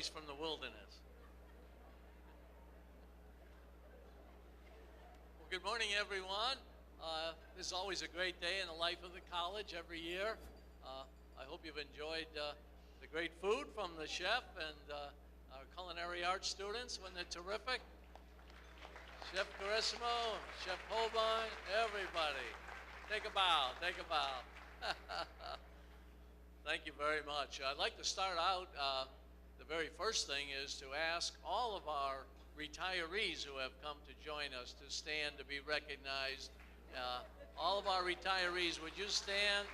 voice from the wilderness. Well, good morning, everyone. This is always a great day in the life of the college every year. I hope you've enjoyed the great food from the chef and our culinary arts students when they're terrific. Chef Carissimo, Chef Holbein, everybody. Take a bow, take a bow. Thank you very much. I'd like to start out, the very first thing is to ask all of our retirees who have come to join us to stand to be recognized. All of our retirees, would you stand?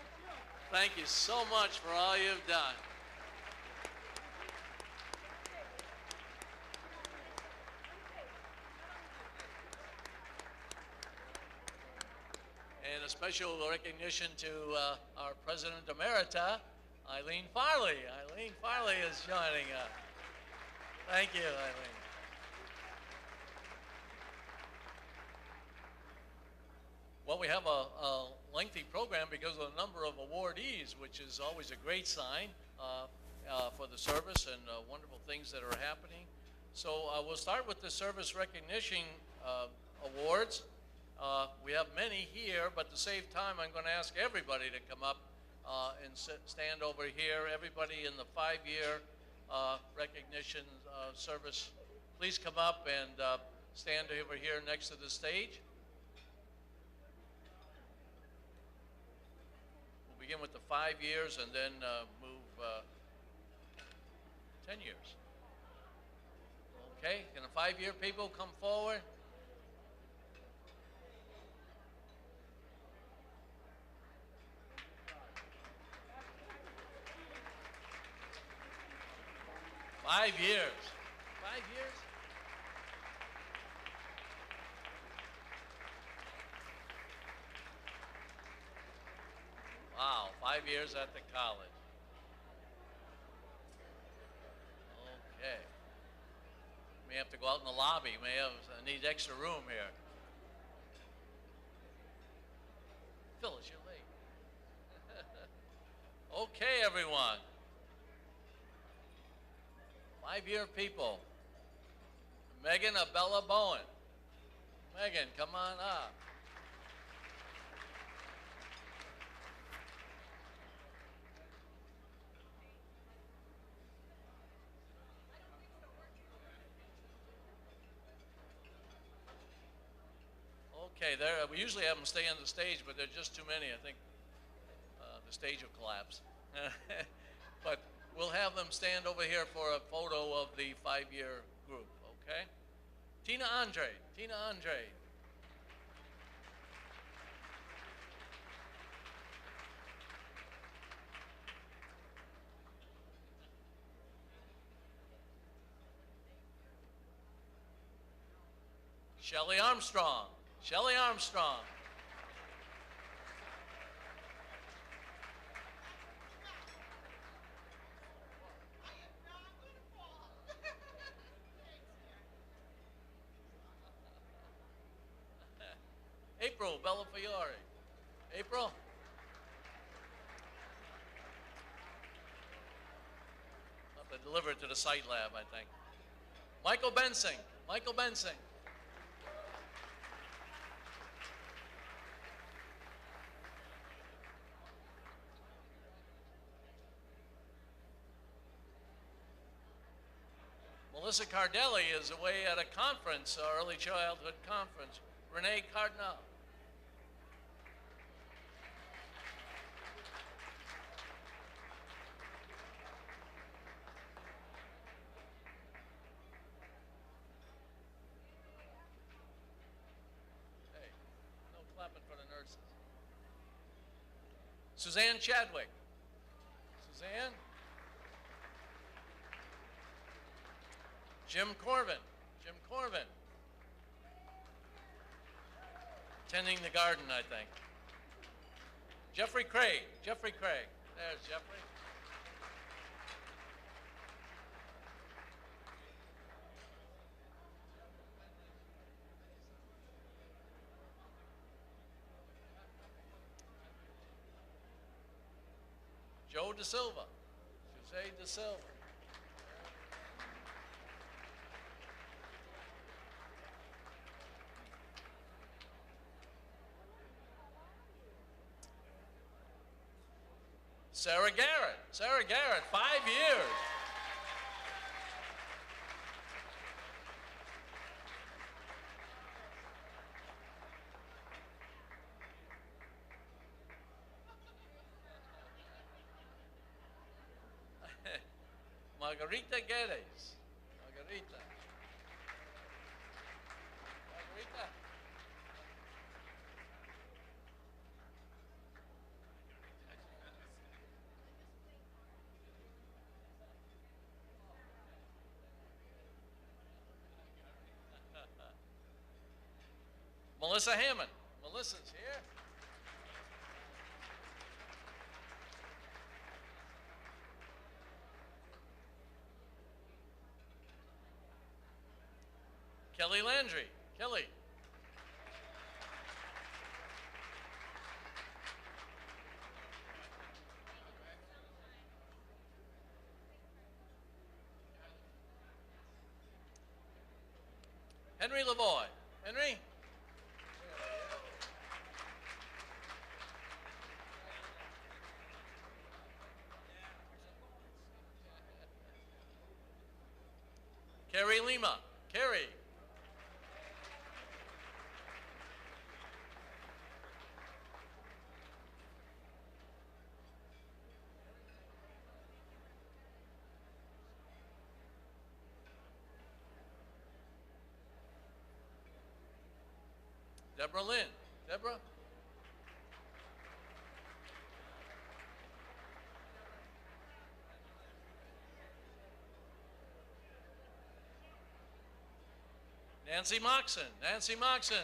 Thank you so much for all you've done. And a special recognition to our President Emerita, Eileen Farley. Eileen Farley is joining us. Thank you, Eileen. Well, we have a lengthy program because of the number of awardees, which is always a great sign for the service and wonderful things that are happening. So we'll start with the service recognition awards. We have many here, but to save time, I'm going to ask everybody to come up and stand over here. Everybody in the 5-year recognition service, please come up and stand over here next to the stage. We'll begin with the 5 years and then move 10 years. Okay, can the 5-year people come forward? Five years. 5 years? Wow, 5 years at the college. Okay. May have to go out in the lobby. May have need extra room here. Phyllis, you're late. Okay, everyone. 5-year people. Megan Abella Bowen. Megan, come on up. Okay, we usually have them stay on the stage, but there's just too many. I think the stage will collapse. But we'll have them stand over here for a photo of the 5-year group, okay? Tina Andre, Tina Andre. Shelley Armstrong, Shelley Armstrong. April Bellafiore. April? I'll have to deliver it to the site lab, I think. Michael Bensing. Michael Bensing. Melissa Cardelli is away at a conference, early childhood conference. Renee Cardinal. Hey, no clapping for the nurses. Suzanne Chadwick. Suzanne. Jim Corbin. Jim Corbin. Tending the garden, I think. Jeffrey Craig. Jeffrey Craig. There's Jeffrey. Joe De Silva. Jose De Silva. Sarah Garrett. Sarah Garrett, 5 years. Margarita Guedes. Margarita. Margarita. Melissa Hammond. Melissa's here. Kelly Landry. Kelly. Henry Lavoie. Henry. Carrie Lima. Carrie. Deborah Lynn. Deborah. Nancy Moxon. Nancy Moxon.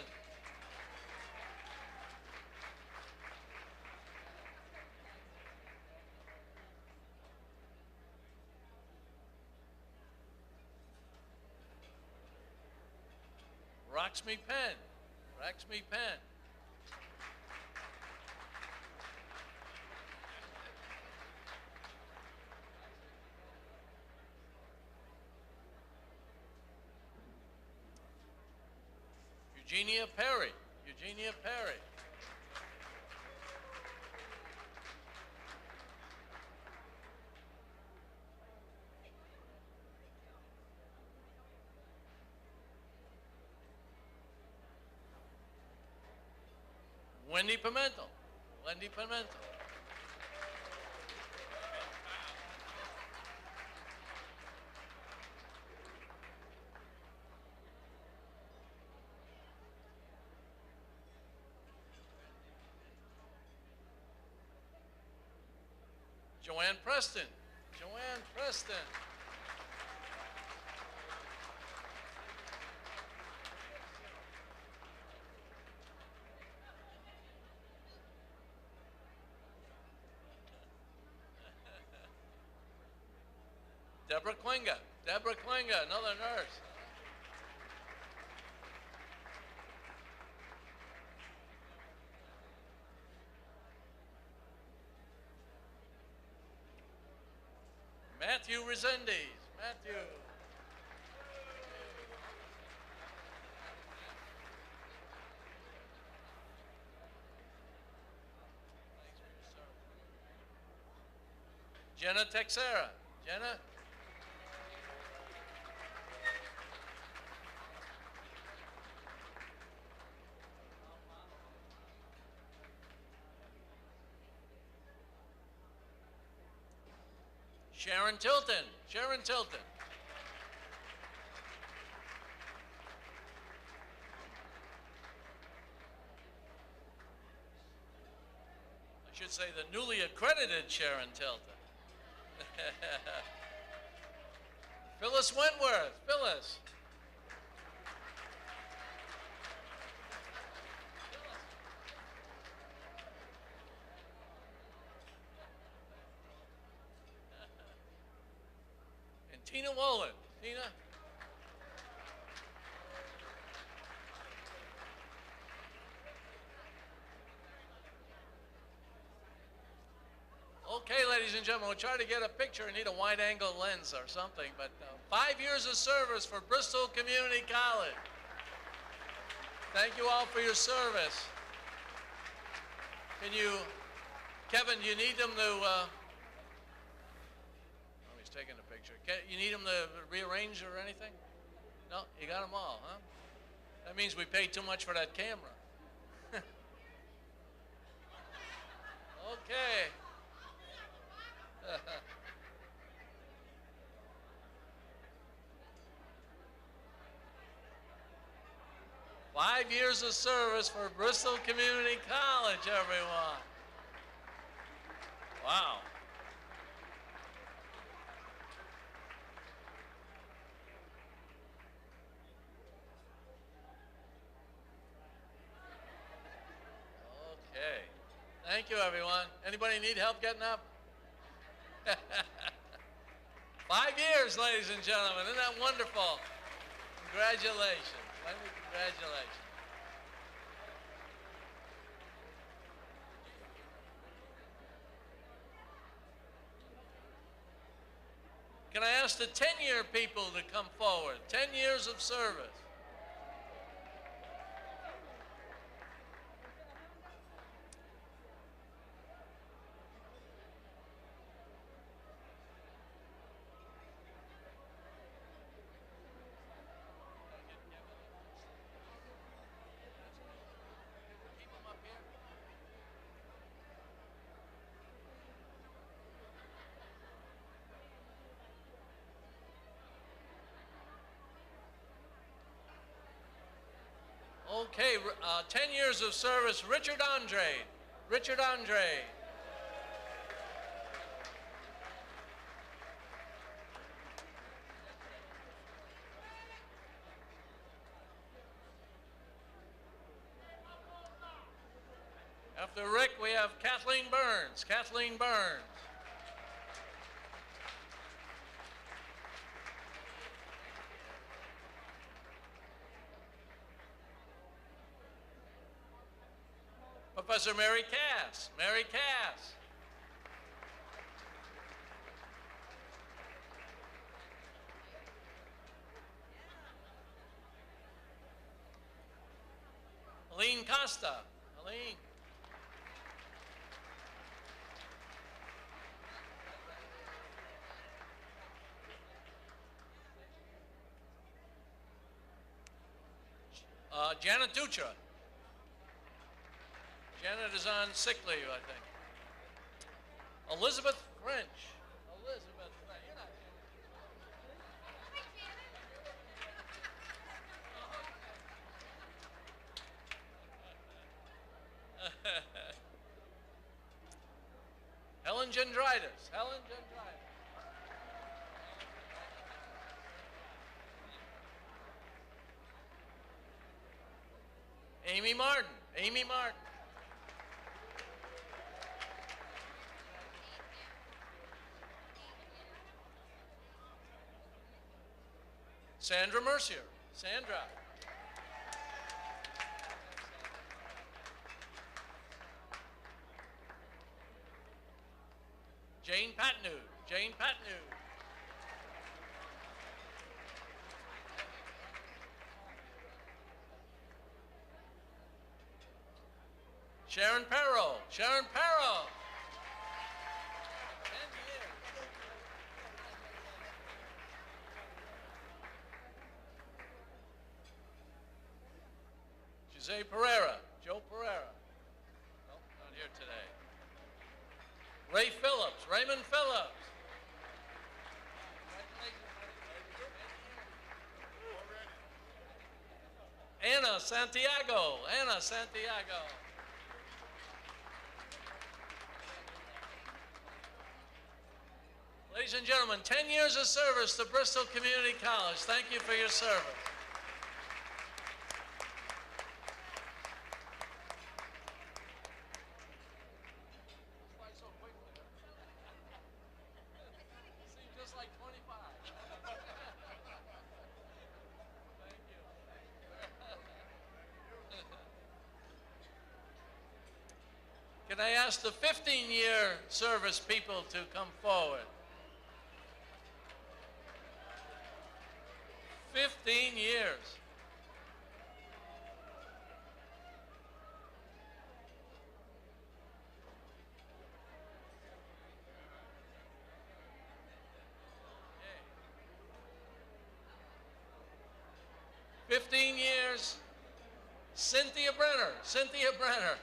Roxmy Penn. Roxmy Penn. Eugenia Perry. Eugenia Perry. Wendy Pimentel. Wendy Pimentel. Joanne Preston. Joanne Preston. Deborah Klinga. Deborah Klinga, another nurse. Matthew Resendiz. Matthew. Jenna Texera. Jenna. Sharon Tilton. Sharon Tilton. I should say the newly accredited Sharon Tilton. Phyllis Wentworth. Phyllis. And Tina Wolin. Tina. Okay, ladies and gentlemen, we'll try to get a picture. I need a wide-angle lens or something, but 5 years of service for Bristol Community College. Thank you all for your service. Can you, Kevin, do you need them to taking a picture. You need them to rearrange or anything? No, you got them all, huh? That means we paid too much for that camera. Okay. 5 years of service for Bristol Community College, everyone. Wow. Okay. Thank you, everyone. Anybody need help getting up? 5 years, ladies and gentlemen. Isn't that wonderful? Congratulations. Congratulations. Can I ask the 10-year people to come forward? 10 years of service. Okay, 10 years of service, Richard Andre. Richard Andre. After Rick, we have Kathleen Burns. Kathleen Burns. Professor Mary Cass. Mary Cass. Aline Costa. Aline. Janet Dutra. Janet is on sick leave, I think. Elizabeth French. Elizabeth French. You're not Janet. Helen Gendritis. Helen Gendritis. Amy Martin. Amy Martin. Sandra Mercier. Sandra. Jane Patnu. Jane Patnu. Sharon Perro. Sharon Perro. 10 years. Jose Pereira. Joe Pereira. Nope, not here today. Ray Phillips. Raymond Phillips. Anna Santiago. Anna Santiago. Ladies and gentlemen, 10 years of service to Bristol Community College. Thank you for your service. Seems just like 25. Thank you. Can I ask the 15-year service people to come forward? 15 years. 15 years, Cynthia Brenner. Cynthia Brenner.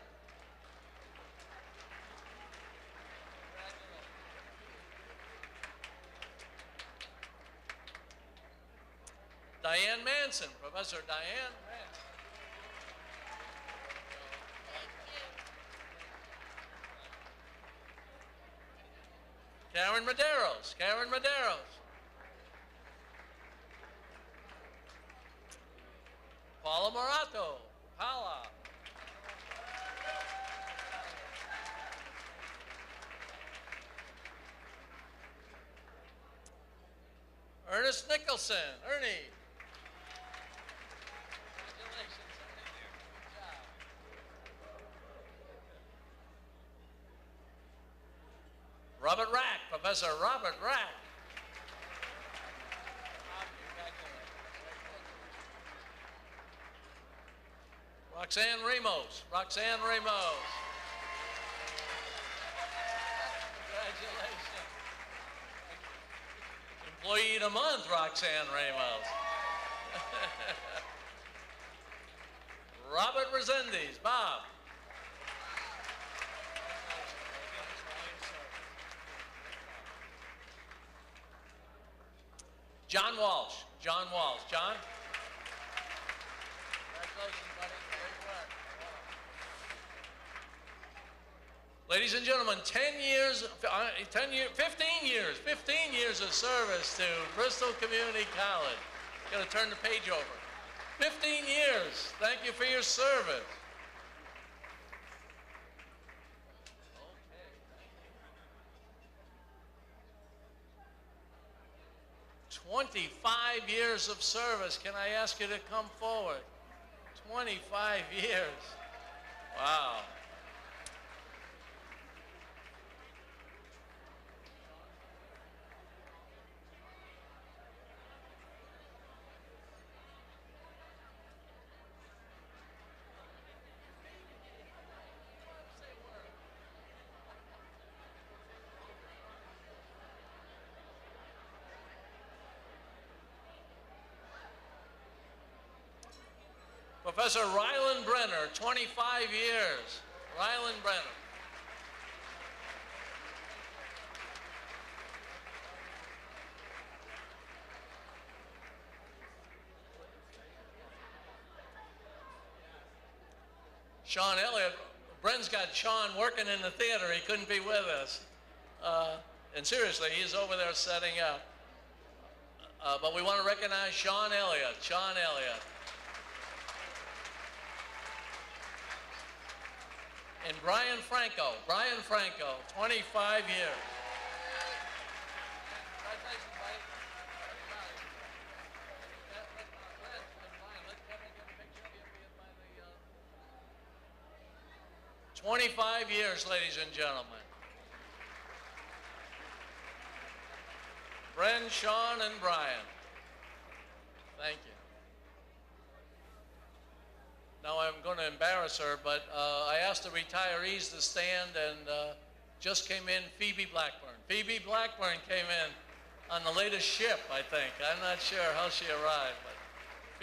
Diane Manson, Professor Diane Manson. Karen Medeiros, Karen Medeiros. Paula Morato, Paula. Ernest Nicholson, Ernie. Congratulations, Ernie. Good job. Robert Rack, Professor Robert Rack. Roxanne Ramos, Roxanne Ramos. Congratulations. Employee of the month, Roxanne Ramos. Robert Resendiz, Bob. John Walsh, John Walsh. John? Congratulations, buddy. Great work. Ladies and gentlemen, 15 years of service to Bristol Community College. Got to turn the page over. 15 years. Thank you for your service. 25 years of service. Can I ask you to come forward? 25 years. Wow. Professor Ryland Brenner, 25 years. Ryland Brenner. Sean Elliott, Bren's got Sean working in the theater. He couldn't be with us. And seriously, he's over there setting up. But we want to recognize Sean Elliott. Sean Elliott. And Brian Franco, 25 years. Congratulations, buddy. 25 years, ladies and gentlemen. Bren, Sean, and Brian. Thank you. Now I'm going to embarrass her, but I asked the retirees to stand, and just came in Phoebe Blackburn. Phoebe Blackburn came in on the latest ship, I think. I'm not sure how she arrived, but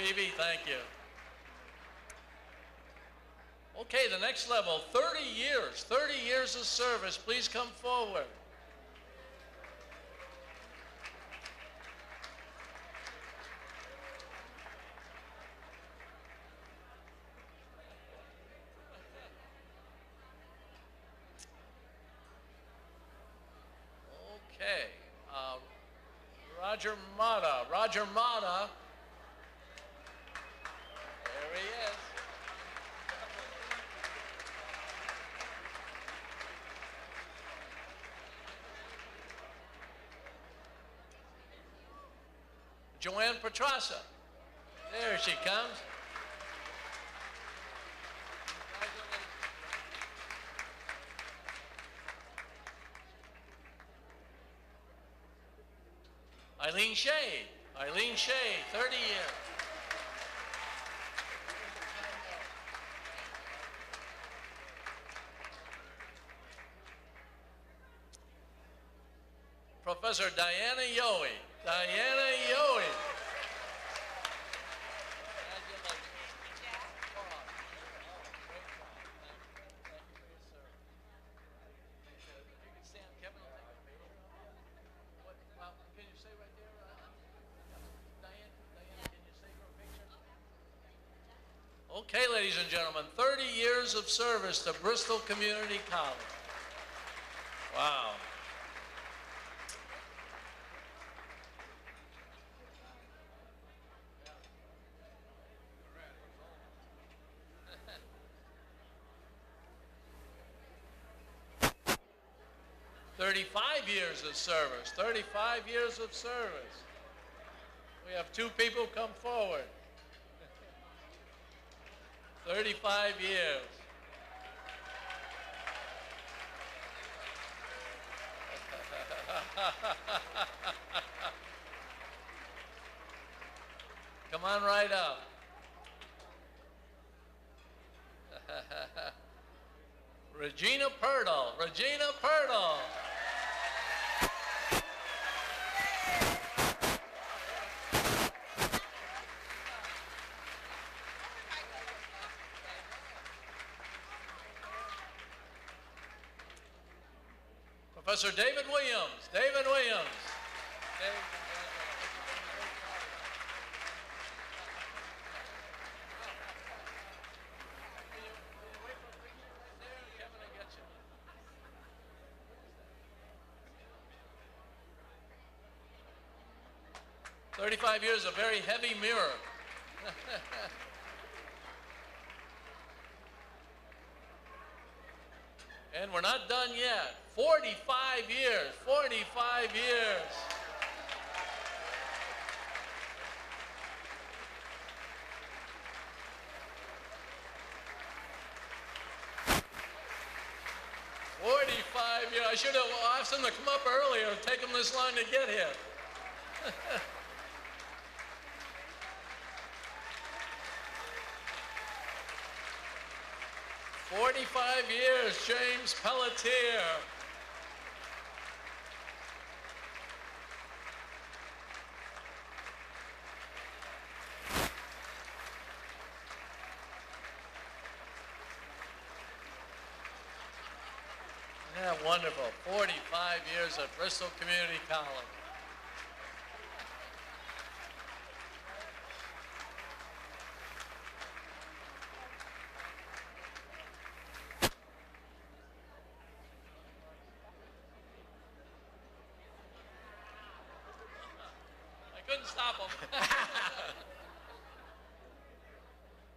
Phoebe, thank you. Okay, the next level, 30 years of service. Please come forward. Okay, Roger Mata. There he is. Joanne Petrasa. There she comes. Eileen Shea, 30 years. Professor Diana Yohe. Congratulations. Okay, ladies and gentlemen, 30 years of service to Bristol Community College. Wow. "35 years of service, 35 years of service." We have two people come forward. 35 years. Come on right up. Regina Purdle. Regina Purdle. Professor David Williams. David Williams. Kevin, I get you. 35 years, a very heavy mirror. And we're not done yet. 45 years, 45 years. I should have asked them to come up earlier. It'll take them this long to get here. 45 years, James Pelletier. Yeah, wonderful. 45 years at Bristol Community College. Couldn't stop him.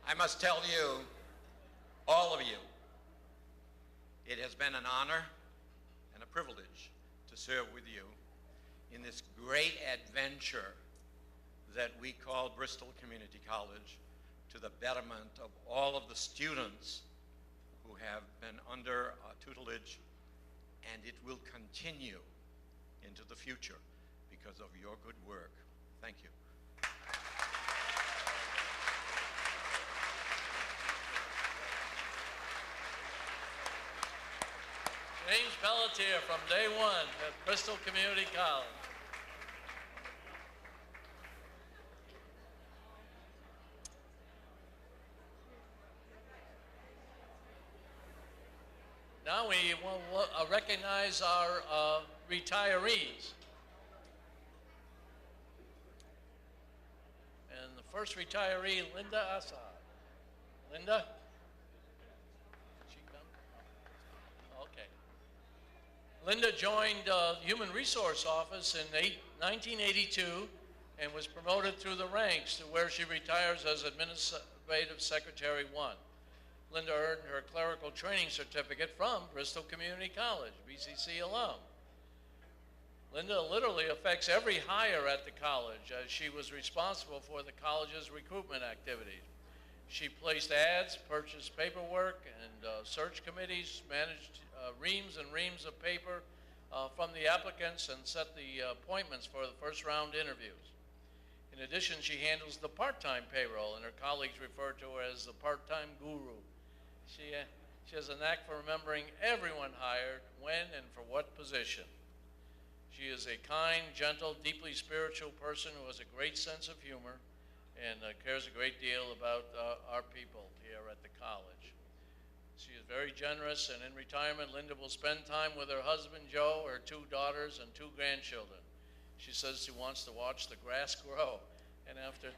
I must tell you, all of you, it has been an honor and a privilege to serve with you in this great adventure that we call Bristol Community College to the betterment of all of the students who have been under our tutelage, and it will continue into the future because of your good work. Thank you. James Pelletier from day one at Bristol Community College. Now we will recognize our retirees. And the first retiree, Linda Assad. Linda? Did she come? Okay. Linda joined the Human Resource Office in 1982 and was promoted through the ranks to where she retires as Administrative Secretary 1. Linda earned her clerical training certificate from Bristol Community College, BCC alum. Linda literally affects every hire at the college, as she was responsible for the college's recruitment activities. She placed ads, purchased paperwork, and search committees, managed reams and reams of paper from the applicants, and set the appointments for the first round interviews. In addition, she handles the part-time payroll, and her colleagues refer to her as the part-time guru. She has a knack for remembering everyone hired, when, and for what position. She is a kind, gentle, deeply spiritual person who has a great sense of humor and cares a great deal about our people here at the college. She is very generous, and in retirement, Linda will spend time with her husband, Joe, her 2 daughters, and 2 grandchildren. She says she wants to watch the grass grow, and after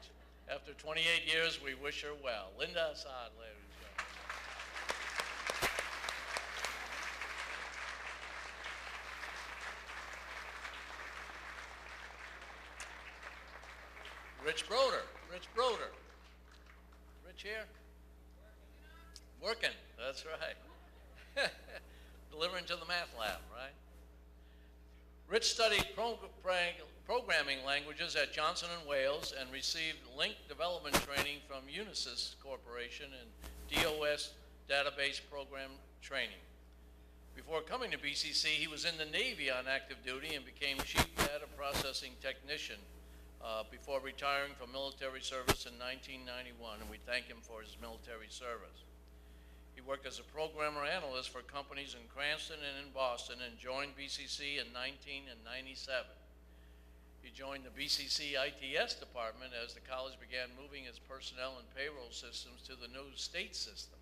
After 28 years, we wish her well. Linda Assad, ladies and gentlemen. Rich Broder. Rich Broder. Rich here? Working, that's right. Delivering to the math lab, right? Rich studied programming languages at Johnson & Wales and received link development training from Unisys Corporation and DOS database program training. Before coming to BCC, he was in the Navy on active duty and became chief data processing technician before retiring from military service in 1991, and we thank him for his military service. He worked as a programmer analyst for companies in Cranston and in Boston and joined BCC in 1997. He joined the BCC ITS department as the college began moving its personnel and payroll systems to the new state system.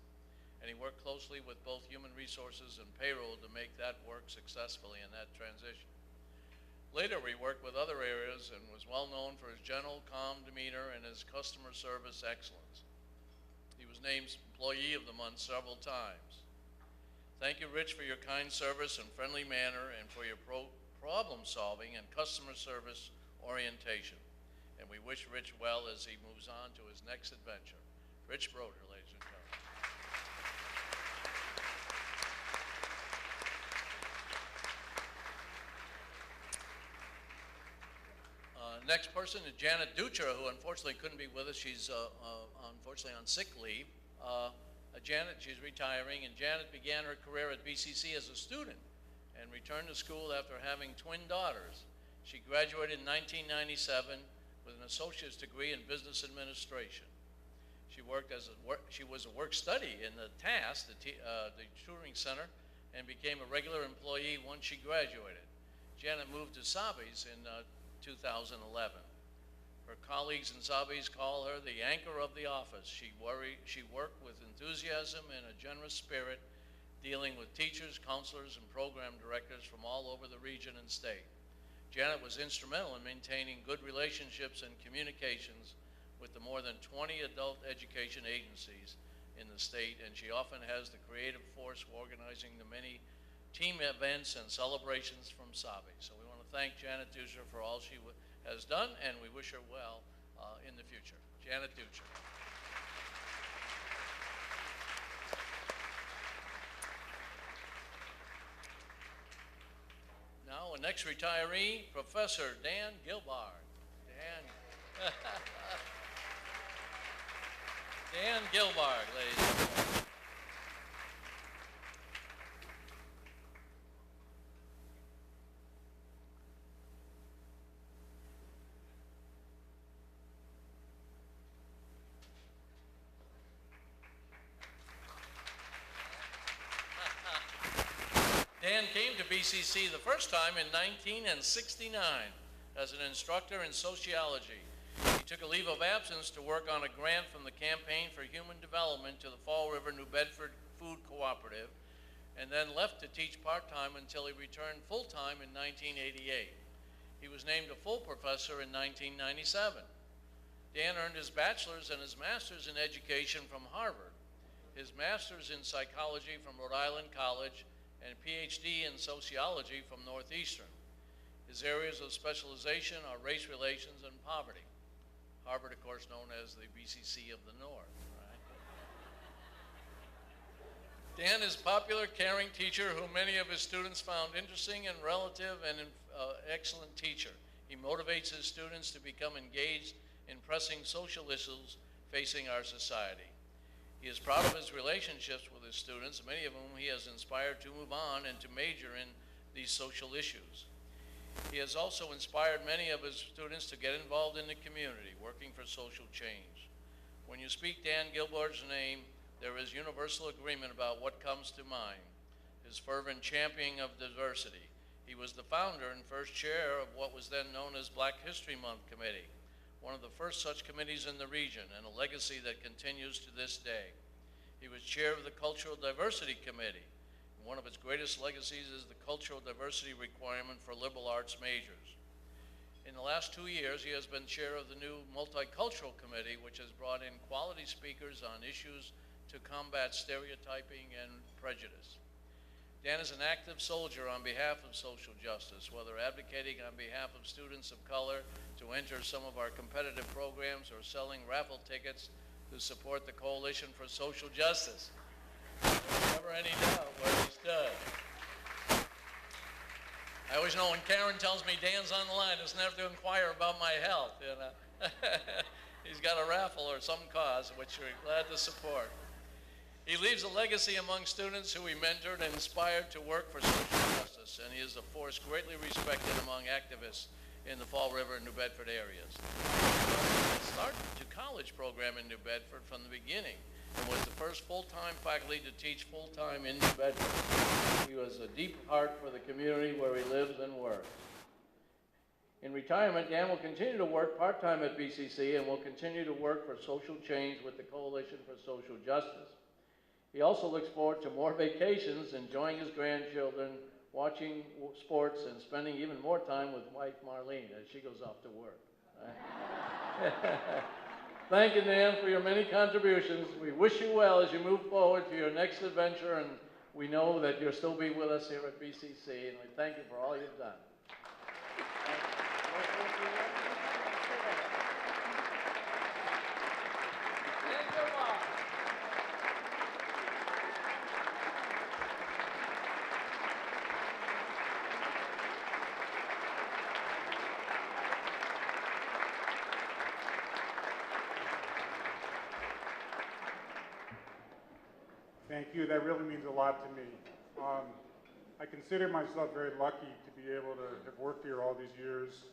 And he worked closely with both human resources and payroll to make that work successfully in that transition. Later, he worked with other areas and was well known for his gentle, calm demeanor and his customer service excellence. He was named Employee of the Month several times. Thank you, Rich, for your kind service and friendly manner and for your problem solving and customer service orientation. And we wish Rich well as he moves on to his next adventure. Rich Broder, ladies and gentlemen. Next person is Janet Dutra, who unfortunately couldn't be with us. She's unfortunately on sick leave. Janet, she's retiring, and Janet began her career at BCC as a student and returned to school after having twin daughters. She graduated in 1997 with an associate's degree in business administration. She worked as she was a work study in the TAS, the tutoring center, and became a regular employee once she graduated. Janet moved to Sabi's in 2011. Her colleagues in Sabi's call her the anchor of the office. She worked with enthusiasm and a generous spirit, dealing with teachers, counselors, and program directors from all over the region and state. Janet was instrumental in maintaining good relationships and communications with the more than 20 adult education agencies in the state, and she often has the creative force for organizing the many team events and celebrations from Sabi. So we want to thank Janet Dutra for all she has done, and we wish her well in the future. Janet Dutra. Now, our next retiree, Professor Dan Gilbard. Dan. Dan Gilbard, ladies and gentlemen. Dan came to BCC the first time in 1969 as an instructor in sociology. He took a leave of absence to work on a grant from the Campaign for Human Development to the Fall River, New Bedford Food Cooperative, and then left to teach part-time until he returned full-time in 1988. He was named a full professor in 1997. Dan earned his bachelor's and his master's in education from Harvard, his master's in psychology from Rhode Island College, and PhD in sociology from Northeastern. His areas of specialization are race relations and poverty. Harvard, of course, known as the BCC of the North, right? Dan is a popular, caring teacher who many of his students found interesting and relative and excellent teacher. He motivates his students to become engaged in pressing social issues facing our society. He is proud of his relationships with his students, many of whom he has inspired to move on and to major in these social issues. He has also inspired many of his students to get involved in the community, working for social change. When you speak Dan Gilbard's name, there is universal agreement about what comes to mind. His fervent championing of diversity. He was the founder and first chair of what was then known as Black History Month Committee, one of the first such committees in the region, and a legacy that continues to this day. He was chair of the Cultural Diversity Committee. One of its greatest legacies is the cultural diversity requirement for liberal arts majors. In the last 2 years, he has been chair of the new Multicultural Committee, which has brought in quality speakers on issues to combat stereotyping and prejudice. Dan is an active soldier on behalf of social justice, whether advocating on behalf of students of color to enter some of our competitive programs or selling raffle tickets to support the Coalition for Social Justice. There's never any doubt where he stood. I always know when Karen tells me Dan's on the line, doesn't have to inquire about my health. You know? He's got a raffle or some cause, which we're glad to support. He leaves a legacy among students who he mentored and inspired to work for social justice, and he is a force greatly respected among activists in the Fall River and New Bedford areas. He started the college program in New Bedford from the beginning and was the first full-time faculty to teach full-time in New Bedford. He has a deep heart for the community where he lives and works. In retirement, Dan will continue to work part-time at BCC and will continue to work for social change with the Coalition for Social Justice. He also looks forward to more vacations, enjoying his grandchildren, watching sports, and spending even more time with wife Marlene as she goes off to work. Thank you, Dan, for your many contributions. We wish you well as you move forward to your next adventure, and we know that you'll still be with us here at BCC, and we thank you for all you've done. Thank you. That really means a lot to me. I consider myself very lucky to be able to have worked here all these years,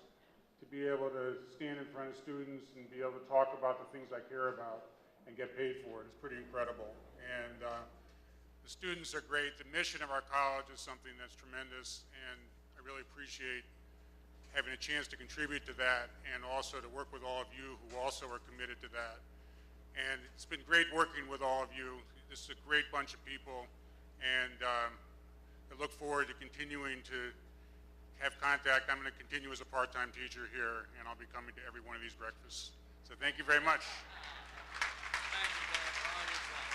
to be able to stand in front of students and be able to talk about the things I care about and get paid for it. It's pretty incredible. And the students are great. The mission of our college is something that's tremendous, and I really appreciate having a chance to contribute to that and also to work with all of you who also are committed to that. And it's been great working with all of you. This is a great bunch of people, and I look forward to continuing to have contact. I'm going to continue as a part-time teacher here, and I'll be coming to every one of these breakfasts. So thank you very much. Thank you, Dan, for all you've done.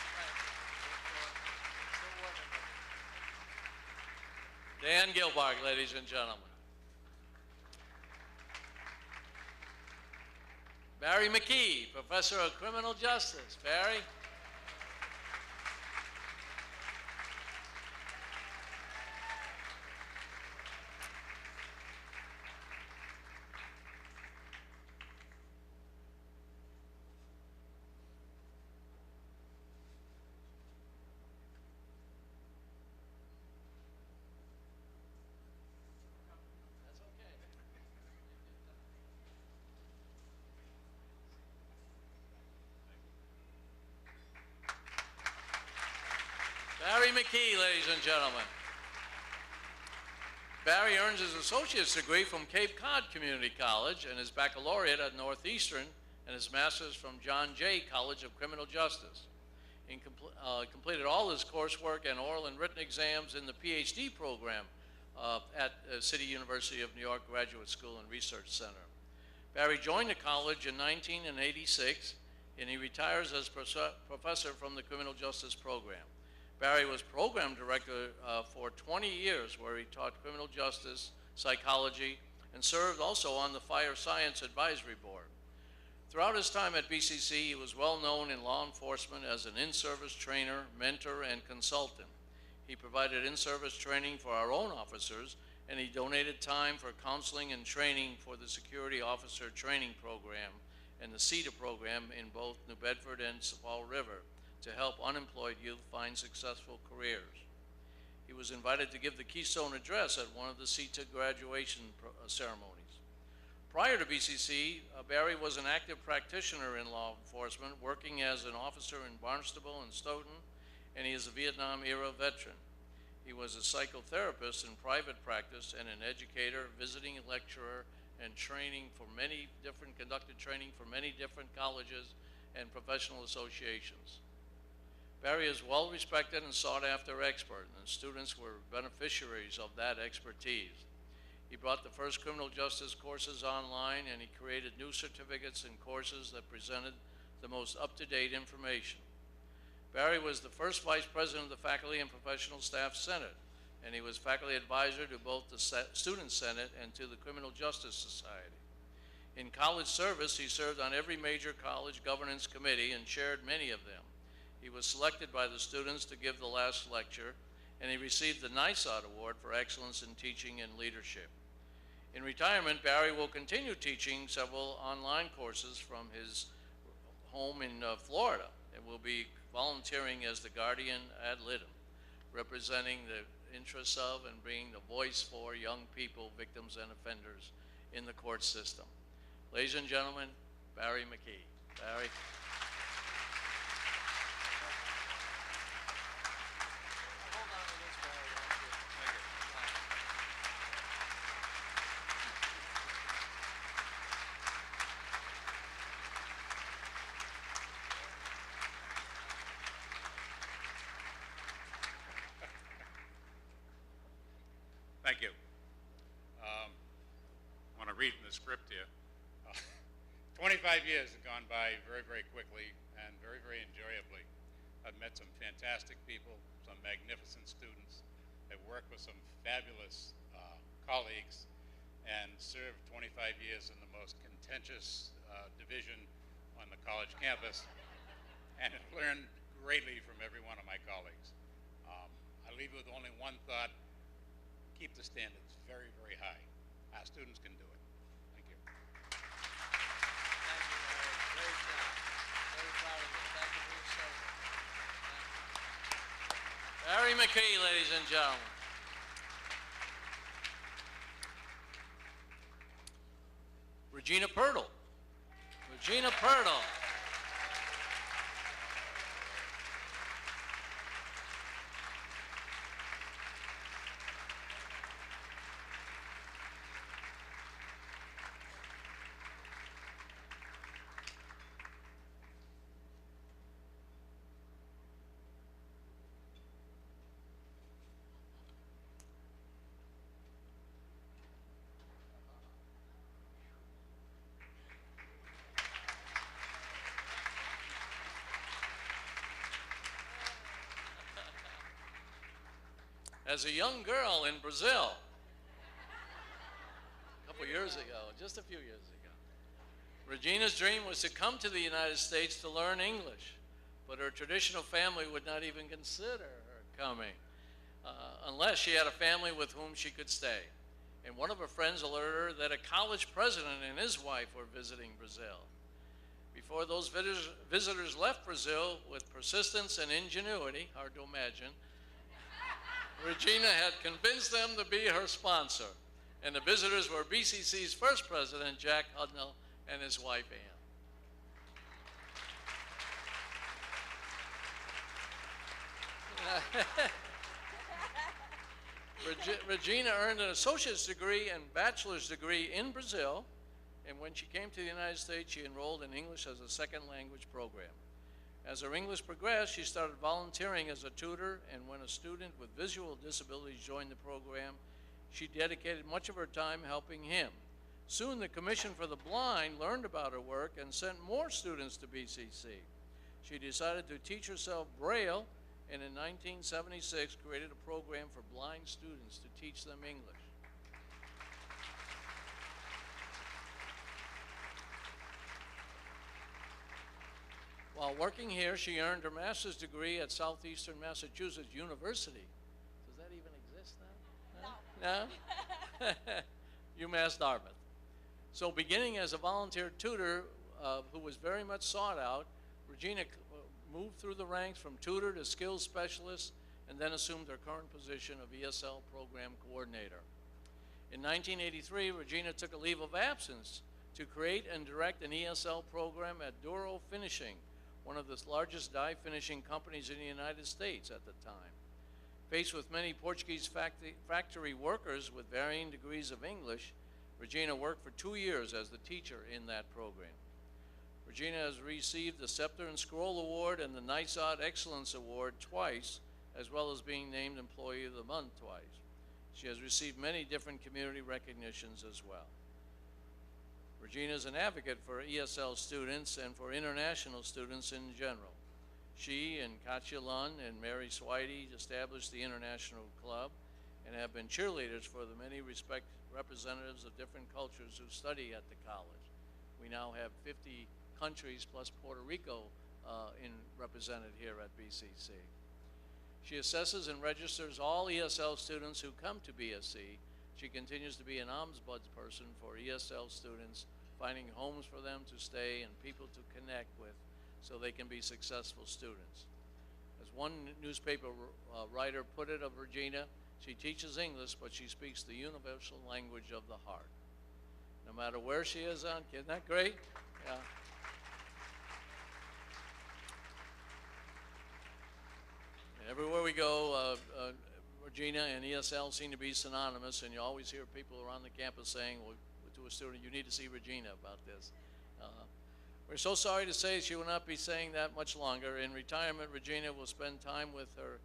Thank you. Dan Gilbarg, ladies and gentlemen. Barry McKee, Professor of Criminal Justice. Barry. Barry McKee, ladies and gentlemen. Barry earns his associate's degree from Cape Cod Community College and his baccalaureate at Northeastern and his master's from John Jay College of Criminal Justice. He completed all his coursework and oral and written exams in the PhD program at City University of New York Graduate School and Research Center. Barry joined the college in 1986, and he retires as professor from the Criminal Justice program. Barry was program director for 20 years, where he taught criminal justice, psychology, and served also on the Fire Science Advisory Board. Throughout his time at BCC, he was well known in law enforcement as an in-service trainer, mentor, and consultant. He provided in-service training for our own officers, and he donated time for counseling and training for the Security Officer Training Program and the CETA program in both New Bedford and Fall River to help unemployed youth find successful careers. He was invited to give the Keystone Address at one of the CETA graduation ceremonies. Prior to BCC, Barry was an active practitioner in law enforcement, working as an officer in Barnstable and Stoughton, and he is a Vietnam-era veteran. He was a psychotherapist in private practice and an educator, visiting lecturer, and conducted training for many different colleges and professional associations. Barry is well respected and sought after expert, and students were beneficiaries of that expertise. He brought the first criminal justice courses online, and he created new certificates and courses that presented the most up-to-date information. Barry was the first vice president of the Faculty and Professional Staff Senate, and he was faculty advisor to both the Student Senate and to the Criminal Justice Society. In college service, he served on every major college governance committee and chaired many of them. He was selected by the students to give the last lecture, and he received the NISOT Award for Excellence in Teaching and Leadership. In retirement, Barry will continue teaching several online courses from his home in Florida, and will be volunteering as the guardian ad litem, representing the interests of and being the voice for young people, victims, and offenders in the court system. Ladies and gentlemen, Barry McKee. Barry. Thank you. I want to read from the script here. 25 years have gone by very, very quickly and very, very enjoyably. I've met some fantastic people, some magnificent students. I've worked with some fabulous colleagues and served 25 years in the most contentious division on the college campus, and have learned greatly from every one of my colleagues. I leave with only one thought: keep the standards very, very high. Our students can do it. Thank you. Thank you, Barry. Great job. Very proud of you. Thank you for your service. Barry McKee, ladies and gentlemen. Regina Pirtle. Regina Pirtle. As a young girl in Brazil, a couple years ago, just a few years ago, Regina's dream was to come to the United States to learn English, but her traditional family would not even consider her coming unless she had a family with whom she could stay. And one of her friends alerted her that a college president and his wife were visiting Brazil. Before those visitors left Brazil, with persistence and ingenuity, hard to imagine, Regina had convinced them to be her sponsor, and the visitors were BCC's first president, Jack Hudnall, and his wife, Ann. Regina earned an associate's degree and bachelor's degree in Brazil, and when she came to the United States, she enrolled in English as a second language program. As her English progressed, she started volunteering as a tutor, and when a student with visual disabilities joined the program, she dedicated much of her time helping him. Soon, the Commission for the Blind learned about her work and sent more students to BCC. She decided to teach herself Braille, and in 1976 created a program for blind students to teach them English. While working here, she earned her master's degree at Southeastern Massachusetts University. Does that even exist now? No? No? UMass Dartmouth. So beginning as a volunteer tutor who was very much sought out, Regina moved through the ranks from tutor to skills specialist, and then assumed her current position of ESL program coordinator. In 1983, Regina took a leave of absence to create and direct an ESL program at Douro Finishing, one of the largest die finishing companies in the United States at the time. Faced with many Portuguese factory workers with varying degrees of English, Regina worked for 2 years as the teacher in that program. Regina has received the Scepter and Scroll Award and the NISOT Excellence Award twice, as well as being named Employee of the Month twice. She has received many different community recognitions as well. Regina is an advocate for ESL students and for international students in general. She and Katya Lund and Mary Swidey established the International Club and have been cheerleaders for the many representatives of different cultures who study at the college. We now have 50 countries plus Puerto Rico represented here at BCC. She assesses and registers all ESL students who come to BSC. She continues to be an ombudsman person for ESL students, finding homes for them to stay and people to connect with so they can be successful students. As one newspaper writer put it of Regina, she teaches English, but she speaks the universal language of the heart. No matter where she is on, isn't that great? Yeah. And everywhere we go, Regina and ESL seem to be synonymous, and you always hear people around the campus saying, well, to a student, you need to see Regina about this. We're so sorry to say she will not be saying that much longer. In retirement, Regina will spend time with her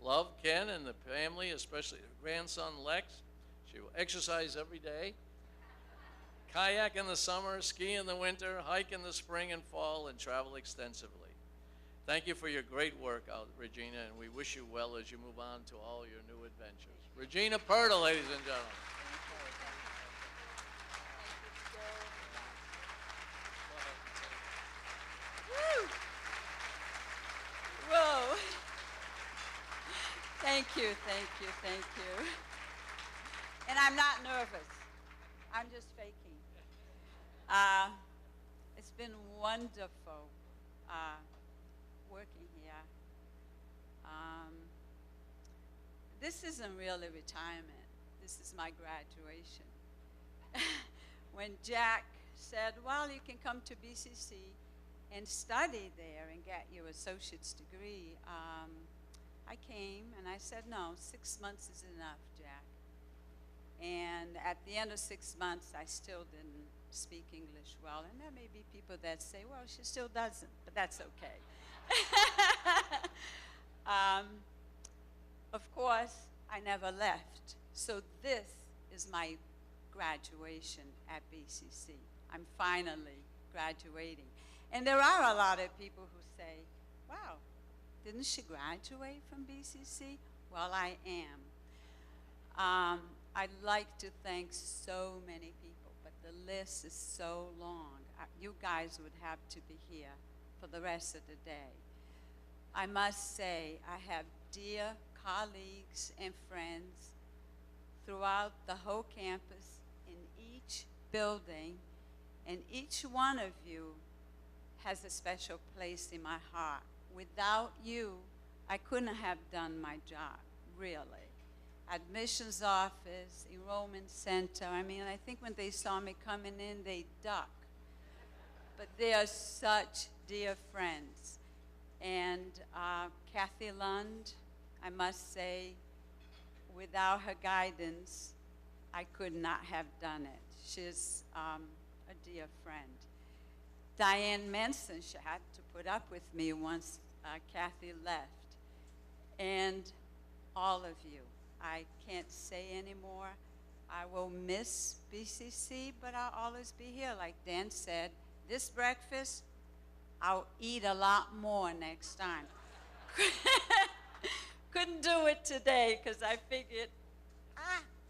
love, Ken, and the family, especially her grandson, Lex. She will exercise every day, kayak in the summer, ski in the winter, hike in the spring and fall, and travel extensively. Thank you for your great work, Regina, and we wish you well as you move on to all your new adventures. Regina Purtle, ladies and gentlemen. Whoa. Thank you, thank you, thank you. And I'm not nervous. I'm just faking. It's been wonderful working here. This isn't really retirement. This is my graduation. When Jack said, well, you can come to BCC and study there and get your associate's degree, I came and I said, no, 6 months is enough, Jack. And at the end of 6 months, I still didn't speak English well. And there may be people that say, well, she still doesn't, but that's okay. Of course, I never left. So this is my graduation at BCC. I'm finally graduating. And there are a lot of people who say, wow, didn't she graduate from BCC? Well, I am. I'd like to thank so many people, but the list is so long. You guys would have to be here for the rest of the day. I must say, I have dear colleagues and friends throughout the whole campus, in each building, and each one of you has a special place in my heart. Without you, I couldn't have done my job, really. Admissions office, enrollment center, I mean, I think when they saw me coming in, they ducked. But they are such dear friends. And Kathy Lund, I must say, without her guidance, I could not have done it. She's a dear friend. Diane Manson, she had to put up with me once Kathy left. And all of you, I can't say anymore. I will miss BCC, but I'll always be here. Like Dan said, this breakfast, I'll eat a lot more next time. Couldn't do it today because I figured,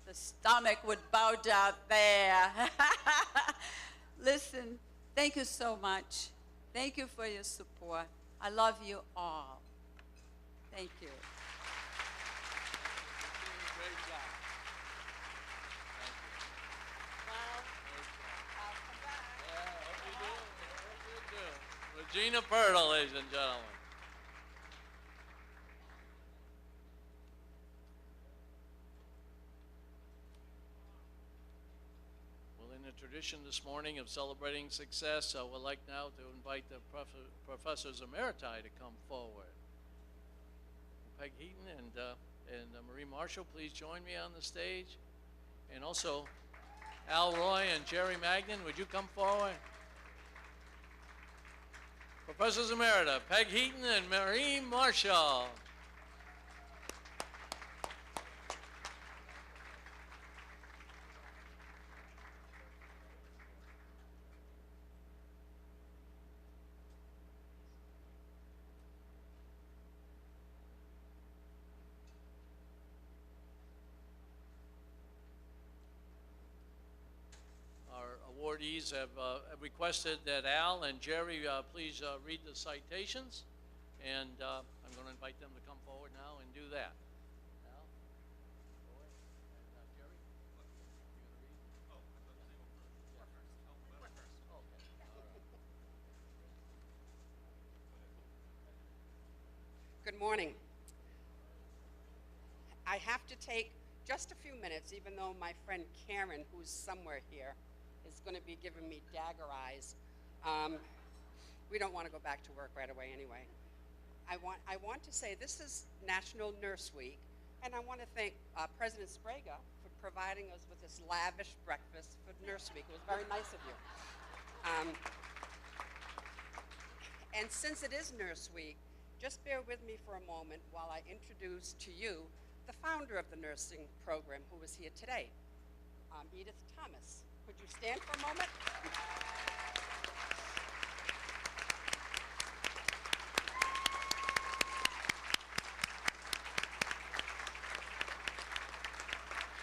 the stomach would bulge out there. Listen, thank you so much. Thank you for your support. I love you all. Thank you. Great job. Thank you. Well, I'll come back. Yeah, hope you do. Hope you do. Regina Purtle, ladies and gentlemen. Well, in the tradition this morning of celebrating success, I would like now to invite the Professors Emeriti to come forward. Peg Heaton and Marie Marshall, please join me on the stage. And also, Al Roy and Jerry Magnan, would you come forward? Professors Emerita, Peg Heaton and Marie Marshall. awardees have requested that Al and Jerry please read the citations, and I'm going to invite them to come forward now and do that. Al, go ahead. And Jerry, you going to read? Oh, I thought they were first. Yeah. First. Okay. All right. Good morning. I have to take just a few minutes, even though my friend Karen, who's somewhere here, is going to be giving me dagger eyes. We don't want to go back to work right away anyway. I want to say this is National Nurse Week, and I want to thank President Sprague for providing us with this lavish breakfast for Nurse Week. It was very nice of you. And since it is Nurse Week, just bear with me for a moment while I introduce to you the founder of the nursing program who is here today, Edith Thomas. Could you stand for a moment?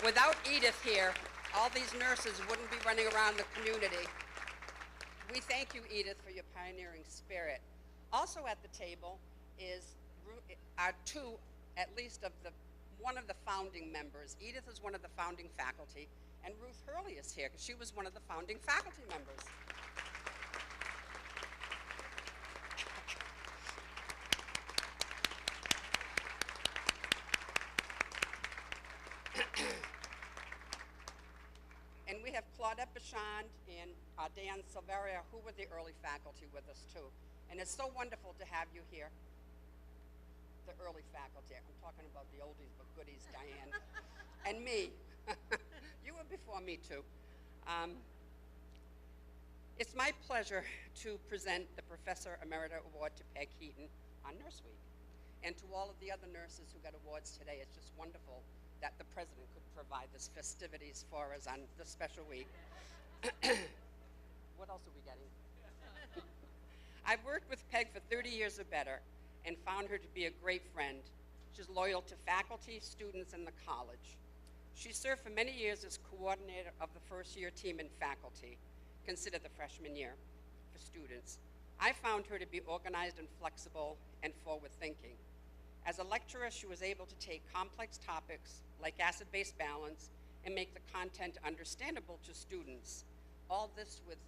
Without Edith here, all these nurses wouldn't be running around the community. We thank you, Edith, for your pioneering spirit. Also at the table are two, at least one of the founding members. Edith is one of the founding faculty, and Ruth Hurley is here because she was one of the founding faculty members. And we have Claudette Bichon and Dan Silveria, who were the early faculty with us too. And it's so wonderful to have you here. The early faculty. I'm talking about the oldies but goodies, Diane. And me. You were before me too. It's my pleasure to present the Professor Emerita Award to Peg Heaton on Nurse Week. And to all of the other nurses who got awards today, it's just wonderful that the President could provide this festivities for us on this special week. What else are we getting? I've worked with Peg for 30 years or better and found her to be a great friend. She's loyal to faculty, students, and the college. She served for many years as coordinator of the first year team in faculty, considered the freshman year for students. I found her to be organized and flexible and forward-thinking. As a lecturer, she was able to take complex topics like acid-base balance and make the content understandable to students. All this with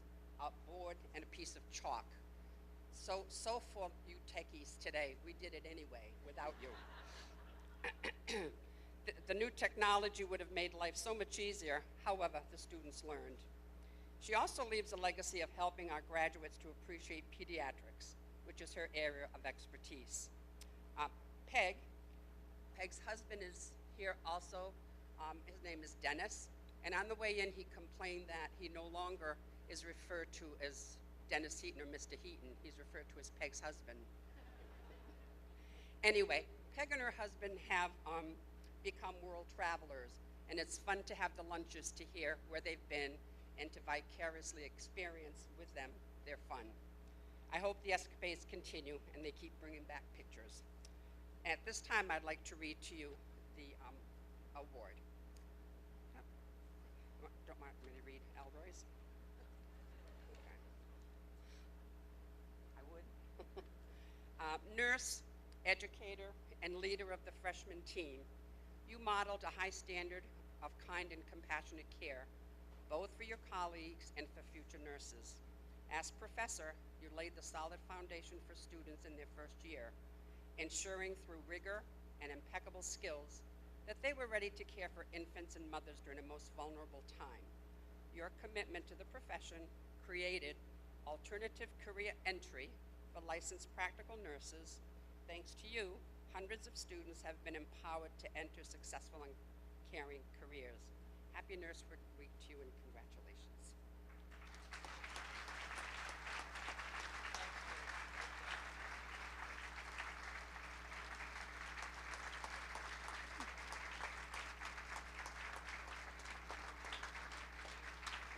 a board and a piece of chalk. So for you techies today, we did it anyway without you. The new technology would have made life so much easier, however, the students learned. She also leaves a legacy of helping our graduates to appreciate pediatrics, which is her area of expertise. Peg's husband is here also. His name is Dennis, and on the way in he complained that he no longer is referred to as Dennis Heaton or Mr. Heaton. He's referred to as Peg's husband. Anyway, Peg and her husband have become world travelers, and it's fun to have the lunches to hear where they've been and to vicariously experience with them their fun. I hope the escapades continue and they keep bringing back pictures. At this time, I'd like to read to you the award. Don't want me to read Elroy's? Okay. I would. Nurse, educator, and leader of the freshman team, you modeled a high standard of kind and compassionate care, both for your colleagues and for future nurses. As professor, you laid the solid foundation for students in their first year, ensuring through rigor and impeccable skills that they were ready to care for infants and mothers during a most vulnerable time. Your commitment to the profession created alternative career entry for licensed practical nurses. Thanks to you, hundreds of students have been empowered to enter successful and caring careers. Happy Nurse Week to you and congratulations.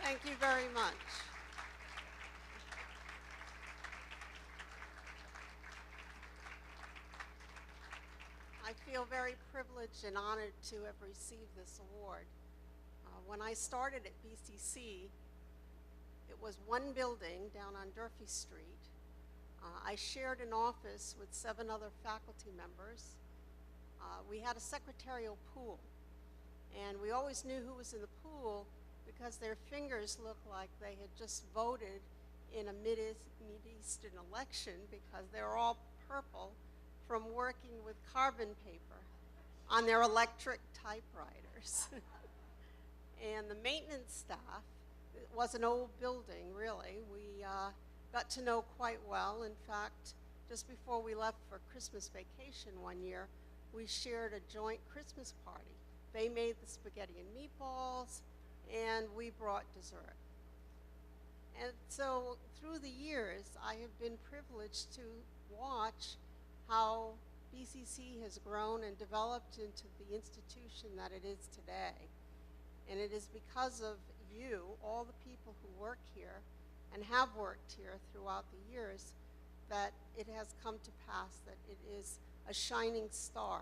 Thank you very much. I feel very privileged and honored to have received this award. When I started at BCC, It was one building down on Durfee Street. I shared an office with 7 other faculty members. We had a secretarial pool, and we always knew who was in the pool because their fingers looked like they had just voted in a Mid-Eastern election because they were all purple from working with carbon paper on their electric typewriters. And the maintenance staff, it was an old building, really. We got to know quite well. In fact, just before we left for Christmas vacation one year, we shared a joint Christmas party. They made the spaghetti and meatballs, and we brought dessert. And so through the years, I have been privileged to watch how BCC has grown and developed into the institution that it is today. And it is because of you, all the people who work here and have worked here throughout the years, that it has come to pass that it is a shining star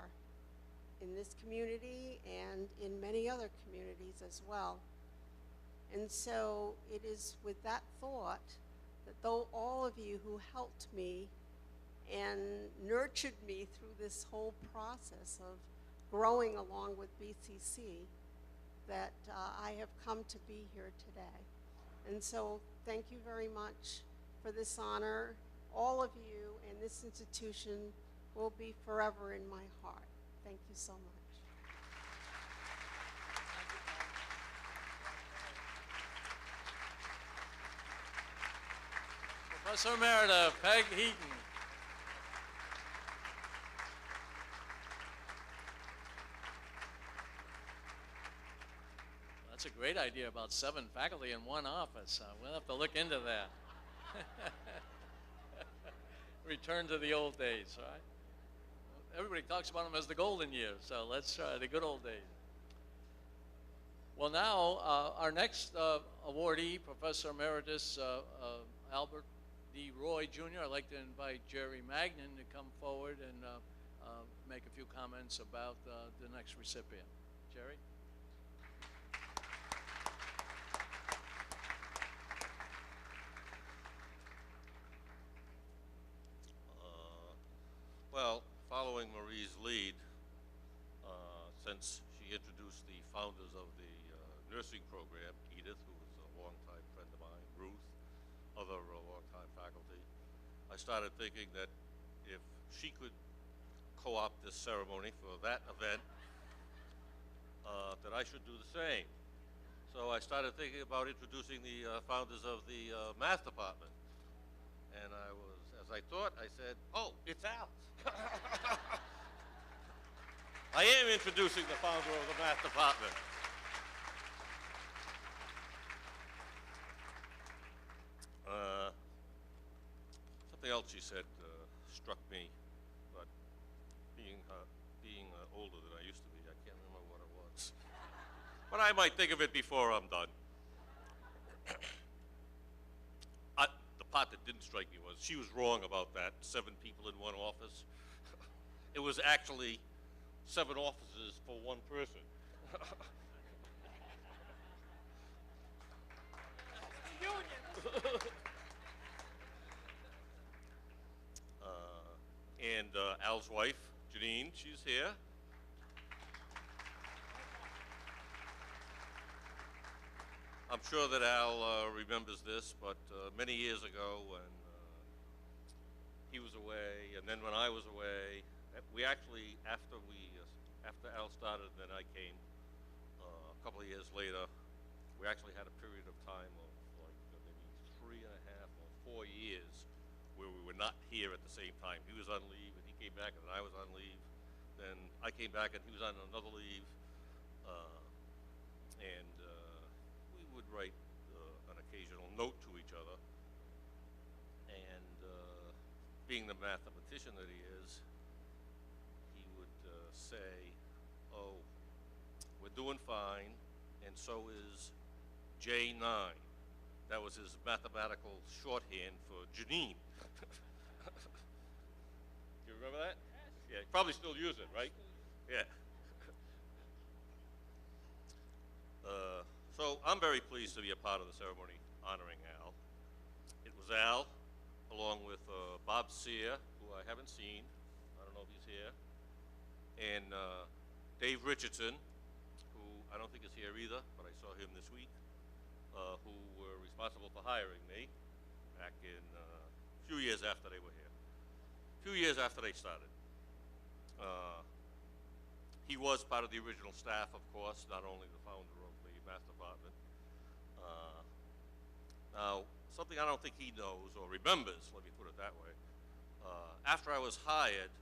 in this community and in many other communities as well. And so it is with that thought that though all of you who helped me and nurtured me through this whole process of growing along with BCC, that I have come to be here today. And so thank you very much for this honor. All of you and this institution will be forever in my heart. Thank you so much. Professor Emerita Peg Heaton. That's a great idea about 7 faculty in one office. We'll have to look into that. Return to the old days, right? Everybody talks about them as the golden years, so let's try the good old days. Well, now our next awardee, Professor Emeritus Albert D. Roy, Jr., I'd like to invite Jerry Magnin to come forward and make a few comments about the next recipient. Jerry? Well, following Marie's lead, since she introduced the founders of the nursing program, Edith, who was a longtime friend of mine, Ruth, other longtime faculty, I started thinking that if she could co-opt this ceremony for that event, that I should do the same. So I started thinking about introducing the founders of the math department. And I was, as I thought, I said, oh, it's Al. I am introducing the founder of the math department. Something else she said struck me, but being older than I used to be, I can't remember what it was. But I might think of it before I'm done. The part that didn't strike me was she was wrong about that, 7 people in one office. It was actually 7 offices for one person. And Al's wife, Janine, she's here. I'm sure that Al remembers this, but many years ago when he was away, and then when I was away, we actually, after Al started and then I came, a couple of years later, we actually had a period of time of like maybe 3.5 or 4 years where we were not here at the same time. He was on leave and he came back and I was on leave. Then I came back and he was on another leave. We would write an occasional note to each other. And being the mathematician that he is, he would say, oh, we're doing fine, and so is J9. That was his mathematical shorthand for Janine. Do you remember that? Yeah, you probably still use it, right? Yeah. So I'm very pleased to be a part of the ceremony honoring Al. It was Al, along with Bob Sear, who I haven't seen. I don't know if he's here. And Dave Richardson, who I don't think is here either, but I saw him this week, who were responsible for hiring me back in a few years after they were here. A few years after they started. He was part of the original staff, of course, not only the founder of the math department. Now, something I don't think he knows or remembers, let me put it that way. After I was hired,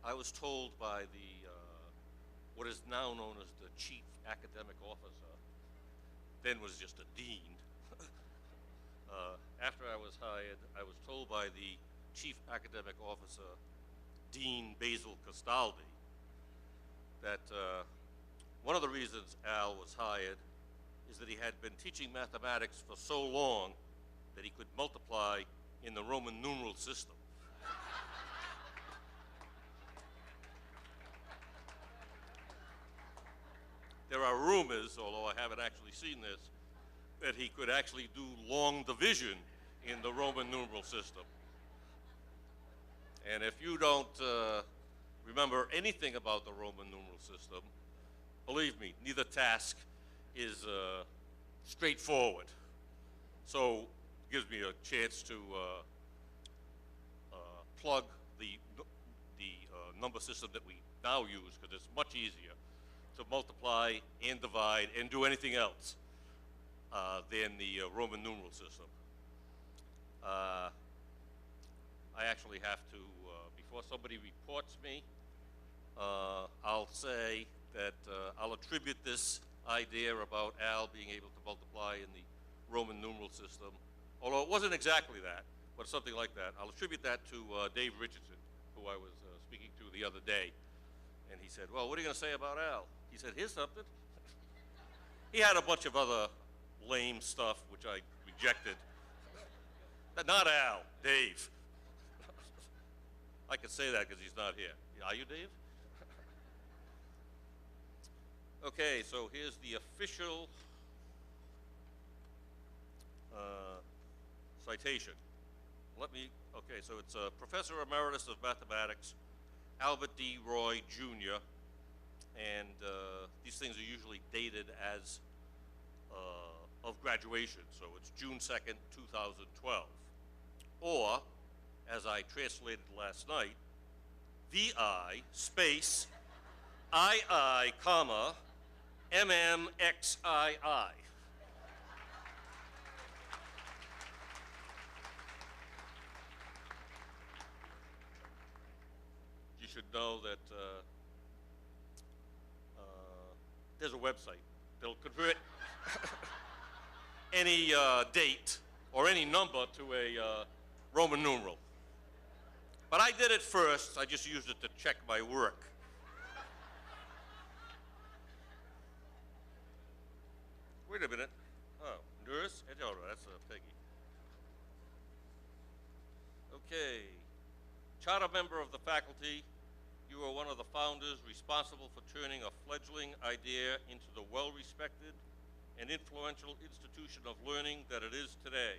I was told by the, what is now known as the chief academic officer, then was just a dean. After I was hired, I was told by the chief academic officer, Dean Basil Castaldi, that one of the reasons Al was hired is that he had been teaching mathematics for so long that he could multiply in the Roman numeral system. There are rumors, although I haven't actually seen this, that he could actually do long division in the Roman numeral system. And if you don't remember anything about the Roman numeral system, believe me, neither task is straightforward. So it gives me a chance to plug the number system that we now use, because it's much easier to multiply and divide and do anything else than the Roman numeral system. I actually have to, before somebody reports me, I'll say that I'll attribute this idea about Al being able to multiply in the Roman numeral system, although it wasn't exactly that, but something like that. I'll attribute that to Dave Richardson, who I was speaking to the other day. And he said, well, what are you going to say about Al? He said, here's something. He had a bunch of other lame stuff, which I rejected. Not Al, Dave. I can say that because he's not here. Are you, Dave? Okay, so here's the official citation. Okay, so it's Professor Emeritus of Mathematics, Albert D. Roy, Jr., and these things are usually dated as of graduation, so it's June 2nd, 2012. Or, as I translated last night, VI space II, comma, MMXII. You should know that there's a website that'll convert any date or any number to a Roman numeral. But I did it first. I just used it to check my work. Wait a minute. Oh, nurse? Oh, that's Peggy. Okay. Charter member of the faculty, you are one of the founders responsible for turning a fledgling idea into the well-respected and influential institution of learning that it is today.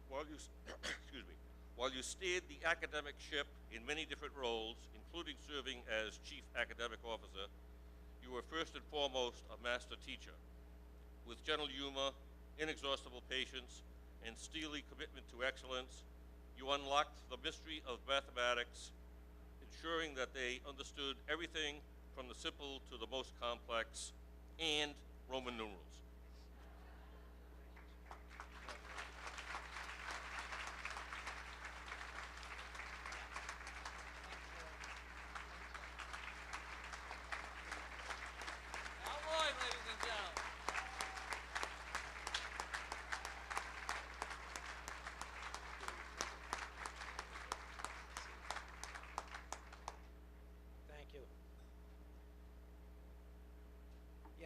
While you, excuse me, while you steered the academic ship in many different roles, including serving as chief academic officer, you were first and foremost a master teacher. With gentle humor, inexhaustible patience, and steely commitment to excellence, you unlocked the mystery of mathematics, ensuring that they understood everything from the simple to the most complex, and Roman numerals.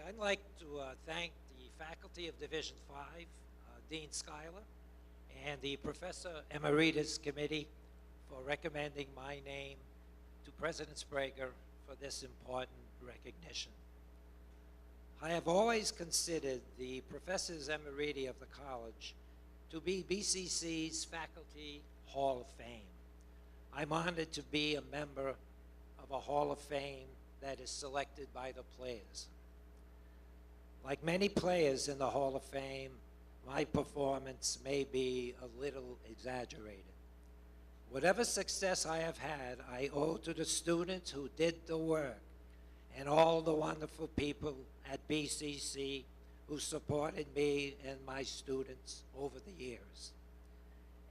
I'd like to thank the faculty of Division 5, Dean Schuyler, and the Professor Emeritus Committee for recommending my name to President Sprague for this important recognition. I have always considered the professors emeriti of the college to be BCC's Faculty Hall of Fame. I'm honored to be a member of a Hall of Fame that is selected by the players. Like many players in the Hall of Fame, my performance may be a little exaggerated. Whatever success I have had, I owe to the students who did the work and all the wonderful people at BCC who supported me and my students over the years.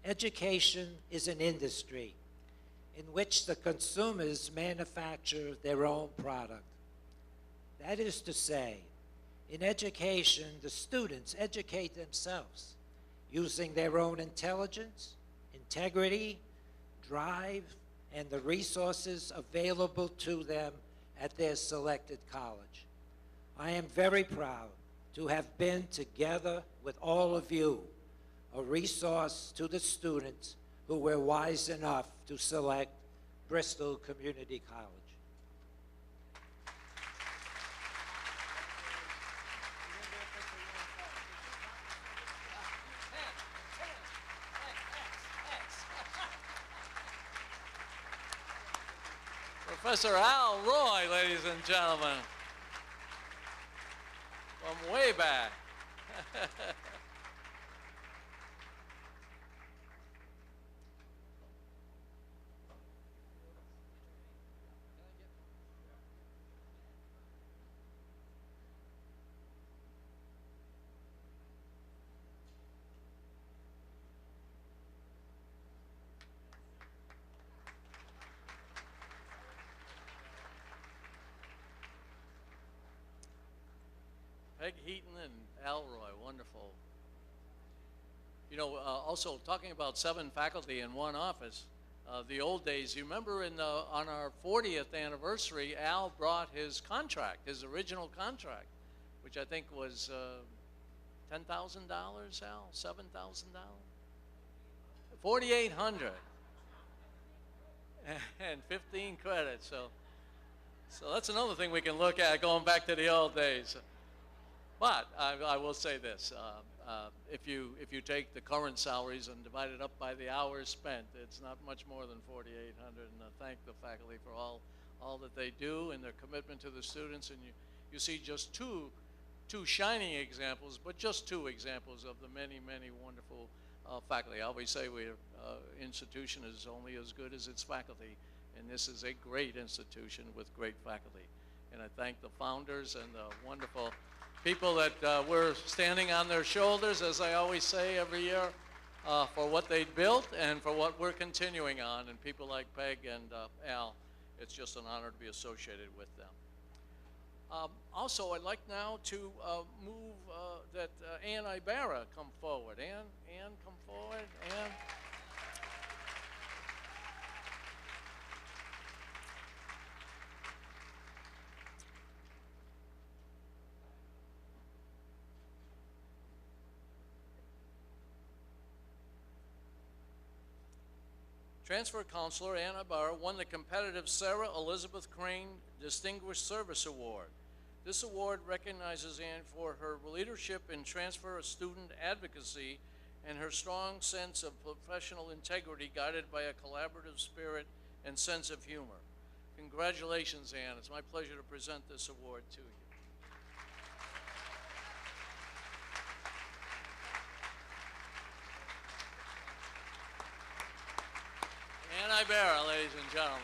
Education is an industry in which the consumers manufacture their own product. That is to say, in education, the students educate themselves using their own intelligence, integrity, drive, and the resources available to them at their selected college. I am very proud to have been together with all of you, a resource to the students who were wise enough to select Bristol Community College. Professor Al Roy, ladies and gentlemen, from way back. Peg Heaton and Al Roy, wonderful. You know, also talking about 7 faculty in one office, the old days, you remember on our 40th anniversary, Al brought his contract, his original contract, which I think was $10,000, Al, $7,000? 4,800 and 15 credits. So that's another thing we can look at going back to the old days. But I will say this, if you take the current salaries and divide it up by the hours spent, it's not much more than 4,800, and I thank the faculty for all that they do and their commitment to the students, and you see just two shining examples, but just 2 examples of the many, many wonderful faculty. I always say institution is only as good as its faculty, and this is a great institution with great faculty. And I thank the founders and the wonderful people that we're standing on their shoulders, as I always say every year, for what they built and for what we're continuing on. And people like Peg and Al, it's just an honor to be associated with them. Also, I'd like now to move that Ann Ibarra come forward. Ann, come forward. Ann. Transfer Counselor Ann Ibarra won the competitive Sarah Elizabeth Crane Distinguished Service Award. This award recognizes Ann for her leadership in transfer student advocacy and her strong sense of professional integrity guided by a collaborative spirit and sense of humor. Congratulations, Ann. It's my pleasure to present this award to you. Ann Ibarra, ladies and gentlemen.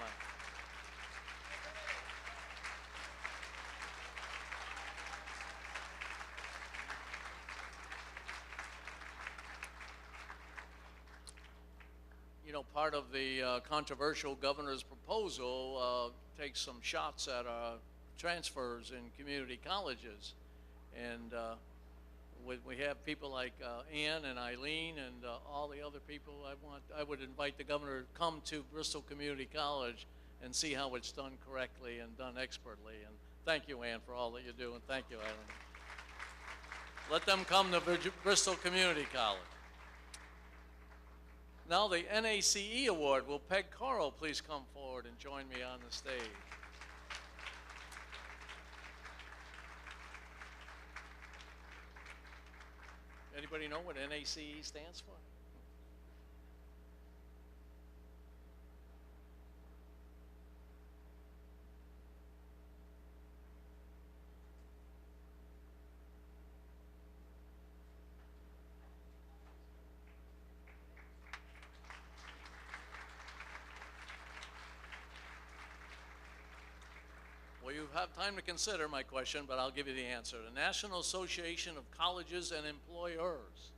You know, part of the controversial governor's proposal takes some shots at transfers in community colleges. And we have people like Ann and Eileen and all the other people. I would invite the governor to come to Bristol Community College and see how it's done correctly and done expertly. And thank you, Ann, for all that you do, and thank you, Eileen. Let them come to Bristol Community College. Now the NACE Award. Will Peg Coro please come forward and join me on the stage? Anybody know what NACE stands for? Well, you have time to consider my question, but I'll give you the answer. The National Association of Colleges and Employers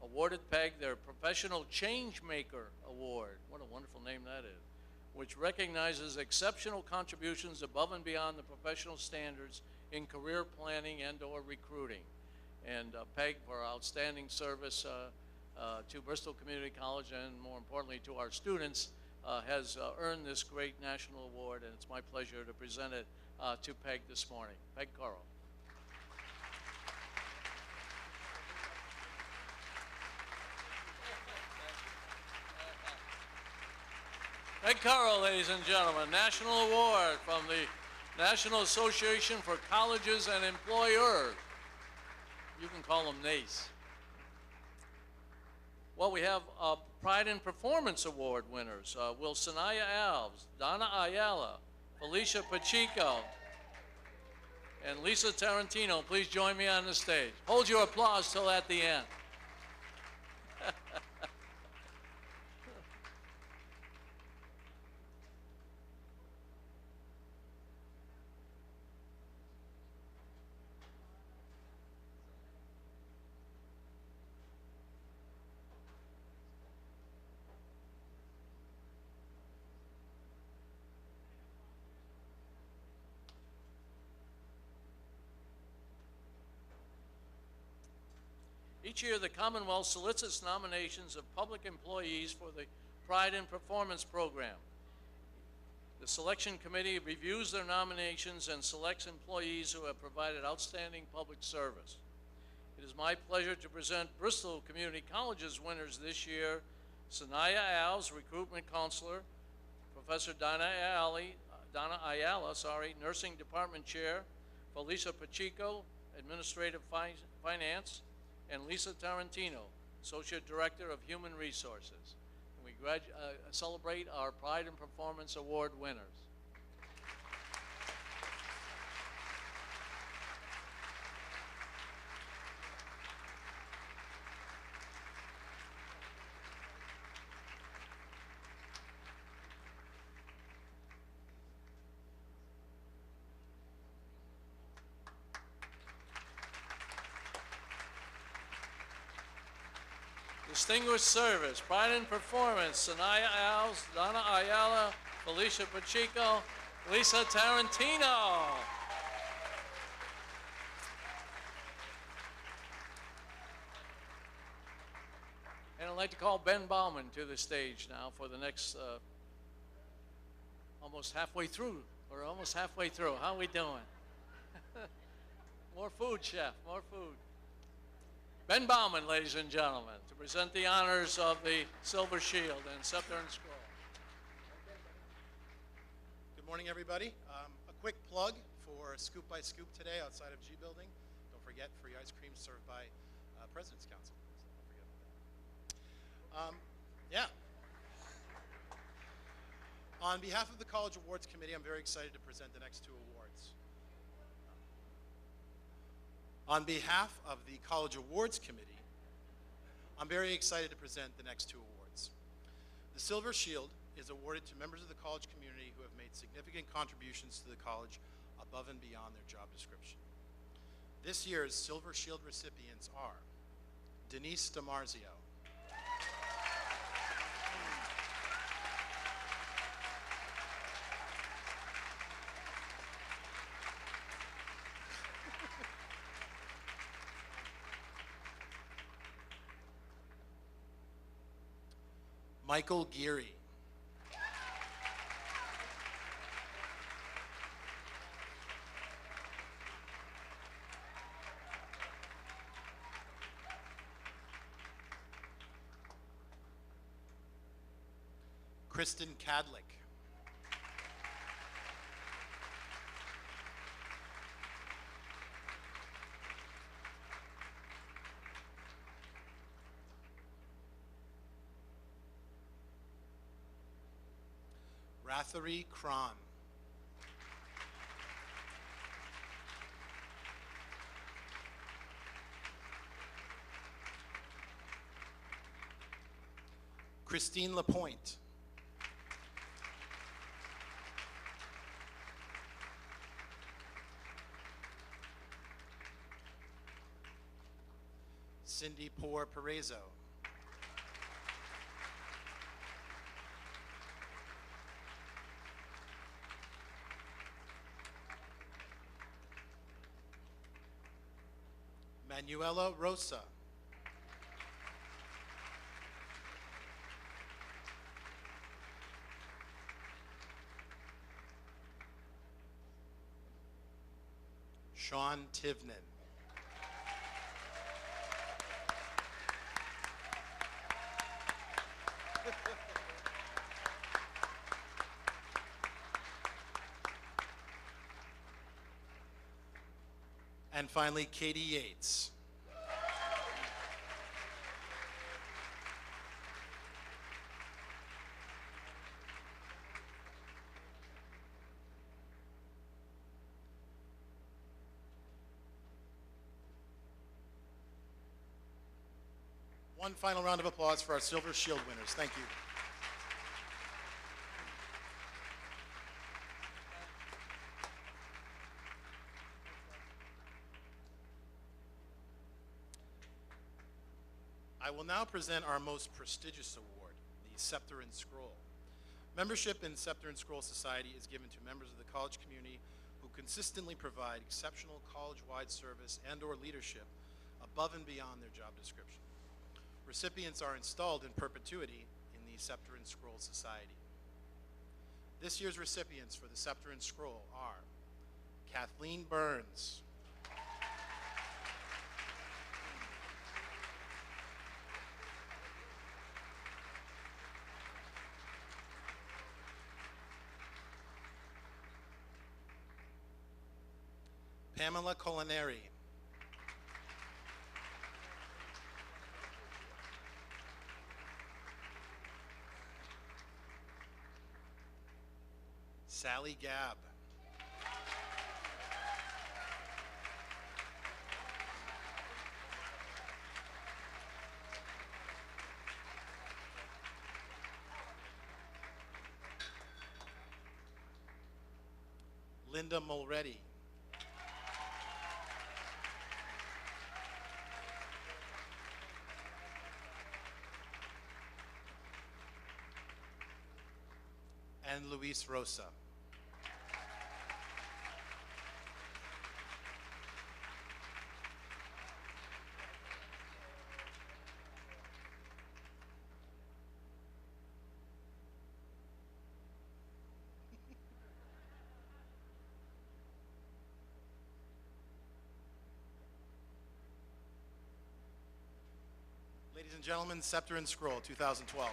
awarded PEG their Professional Changemaker Award. What a wonderful name that is, which recognizes exceptional contributions above and beyond the professional standards in career planning and or recruiting. And PEG, for outstanding service to Bristol Community College and more importantly to our students, has earned this great national award, and it's my pleasure to present it to PEG this morning. Peg Carl. Peg Carl, ladies and gentlemen, National Award from the National Association for Colleges and Employers. You can call them NACE. Well, we have Pride in Performance Award winners. Will Sanaya Alves, Donna Ayala, Felicia Pacheco, and Lisa Tarantino please join me on the stage. Hold your applause till at the end. Each year, the Commonwealth solicits nominations of public employees for the Pride in Performance program. The selection committee reviews their nominations and selects employees who have provided outstanding public service. It is my pleasure to present Bristol Community College's winners this year: Sanaya Alves, Recruitment Counselor; Professor Donna Ayala, Nursing Department Chair; Felicia Pacheco, Administrative Finance; and Lisa Tarantino, Associate Director of Human Resources. And we celebrate our Pride in Performance Award winners. Distinguished Service, Pride in Performance, Sanaya Alves, Donna Ayala, Felicia Pacheco, Lisa Tarantino. And I'd like to call Ben Bauman to the stage now for the next, almost halfway through. We're almost halfway through. How are we doing? More food, Chef, more food. Ben Bauman, ladies and gentlemen, to present the honors of the Silver Shield and Scepter and Scroll. Good morning, everybody. A quick plug for Scoop by Scoop today outside of G Building. Don't forget, free ice cream served by President's Council. So don't forget about that. On behalf of the College Awards Committee, I'm very excited to present the next two awards. On behalf of the College Awards Committee, I'm very excited to present the next two awards. The Silver Shield is awarded to members of the college community who have made significant contributions to the college above and beyond their job description. This year's Silver Shield recipients are Denise DiMarzio, Michael Geary, Kristen Cadlick, Bathory Cron. Christine Lapointe. Cindy Poor Perezo. Manuela Rosa. Sean Tivnan. And finally, Katie Yates. One final round of applause for our Silver Shield winners. Thank you. I will now present our most prestigious award, the Scepter and Scroll. Membership in Scepter and Scroll Society is given to members of the college community who consistently provide exceptional college-wide service and/or leadership above and beyond their job description. Recipients are installed in perpetuity in the Scepter and Scroll Society. This year's recipients for the Scepter and Scroll are Kathleen Burns, Pamela Colinari, Sally Gabb, Linda Mulready, and Luis Rosa. Ladies and gentlemen, Scepter and Scroll 2012.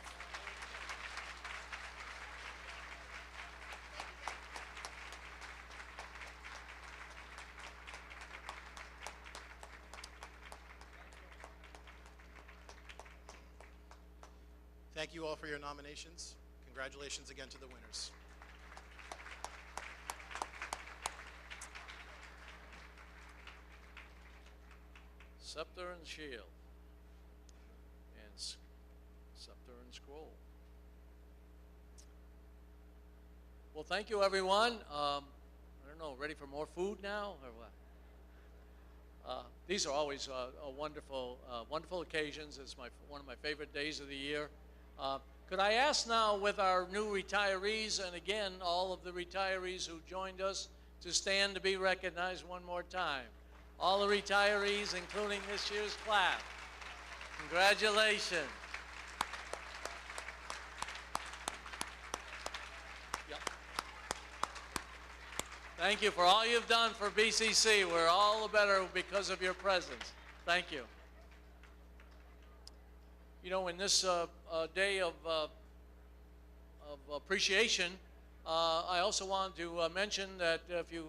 Thank you all for your nominations. Congratulations again to the winners. Scepter and Shield. And Scepter and Scroll. Well, thank you, everyone. I don't know, ready for more food now, or what? These are always wonderful occasions. It's one of my favorite days of the year. Could I ask now, with our new retirees, and again, all of the retirees who joined us, to stand to be recognized one more time? All the retirees, including this year's class. Congratulations. Yep. Thank you for all you've done for BCC. We're all the better because of your presence. Thank you. You know, in this day of appreciation, I also want to mention that if you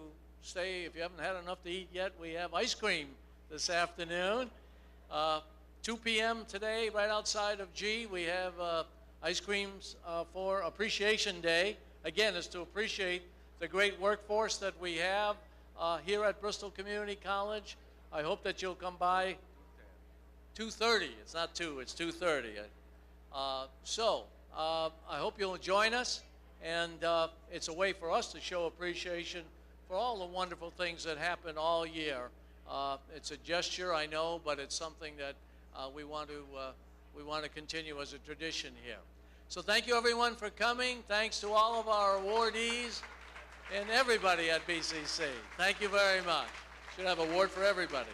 haven't had enough to eat yet, we have ice cream this afternoon. 2 p.m. today, right outside of G, we have ice creams for Appreciation Day. again, is to appreciate the great workforce that we have here at Bristol Community College. I hope that you'll come by 2:30. It's not 2, it's 2:30. I hope you'll join us, and it's a way for us to show appreciation for all the wonderful things that happen all year. It's a gesture, I know, but it's something that we want to continue as a tradition here. So thank you, everyone, for coming. Thanks to all of our awardees and everybody at BCC. Thank you very much. Should have an award for everybody.